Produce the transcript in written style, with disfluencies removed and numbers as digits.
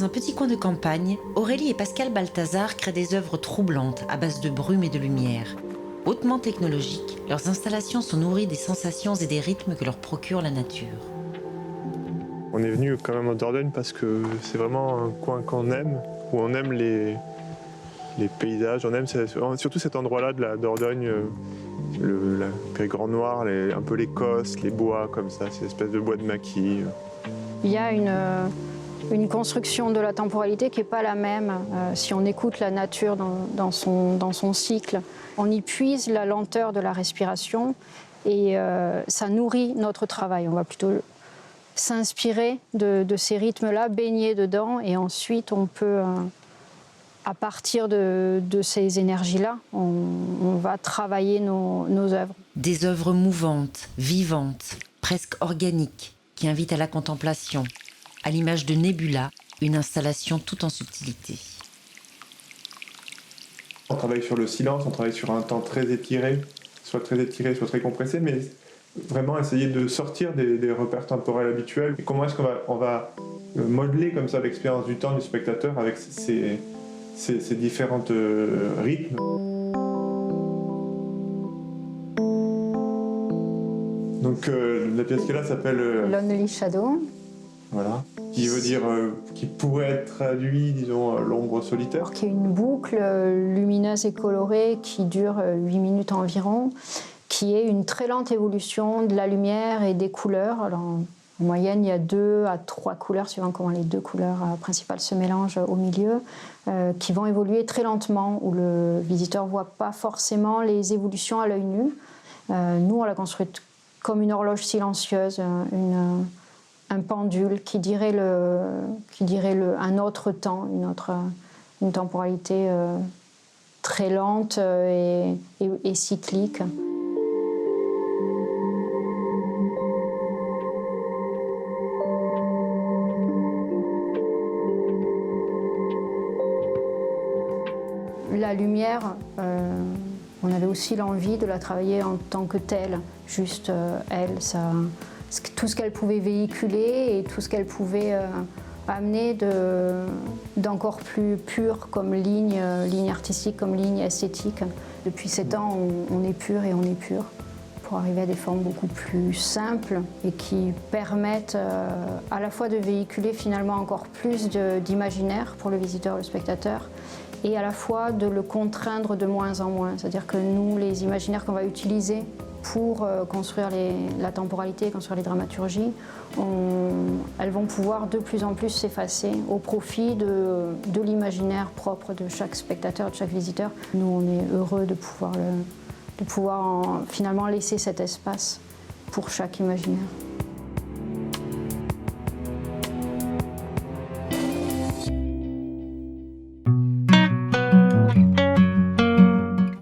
un petit coin de campagne, Aurélie et Pascal Balthazar créent des œuvres troublantes à base de brume et de lumière. Hautement technologiques, leurs installations sont nourries des sensations et des rythmes que leur procure la nature. On est venu quand même en Dordogne parce que c'est vraiment un coin qu'on aime, où on aime les paysages, on aime surtout cet endroit-là de la Dordogne, la Périgord noir, un peu l'Écosse, les bois comme ça, ces espèces de bois de maquis. Il y a une construction de la temporalité qui n'est pas la même. Si on écoute la nature dans son cycle, on y puise la lenteur de la respiration et ça nourrit notre travail. On va plutôt s'inspirer de ces rythmes-là, baigner dedans et ensuite on peut, à partir de ces énergies-là, on va travailler nos œuvres. Des œuvres mouvantes, vivantes, presque organiques, qui invitent à la contemplation, à l'image de Nebula, une installation tout en subtilité. On travaille sur le silence, on travaille sur un temps très étiré, soit très compressé, mais vraiment essayer de sortir des repères temporels habituels. Et comment est-ce qu'on va modeler comme ça l'expérience du temps du spectateur avec ces différents rythmes. Donc la pièce qui est là s'appelle Lonely Shadow. Voilà. Qui veut dire, qui pourrait être traduit, disons, l'ombre solitaire. Qui est une boucle lumineuse et colorée qui dure 8 minutes environ, qui est une très lente évolution de la lumière et des couleurs. Alors, en moyenne, il y a 2 à 3 couleurs, suivant comment les 2 couleurs principales se mélangent au milieu, qui vont évoluer très lentement, où le visiteur ne voit pas forcément les évolutions à l'œil nu. Nous, on l'a construite comme une horloge silencieuse, un pendule qui dirait un autre temps, une temporalité très lente et cyclique. La lumière, on avait aussi l'envie de la travailler en tant que telle, juste elle, tout ce qu'elle pouvait véhiculer et tout ce qu'elle pouvait amener d'encore plus pur comme ligne artistique, comme ligne esthétique. Depuis 7 ans, on est pur et on est pur pour arriver à des formes beaucoup plus simples et qui permettent à la fois de véhiculer finalement encore plus d'imaginaire pour le visiteur, le spectateur, et à la fois de le contraindre de moins en moins. C'est-à-dire que nous, les imaginaires qu'on va utiliser pour construire la temporalité, construire les dramaturgies, elles vont pouvoir de plus en plus s'effacer au profit de l'imaginaire propre de chaque spectateur, de chaque visiteur. Nous, on est heureux de pouvoir finalement laisser cet espace pour chaque imaginaire.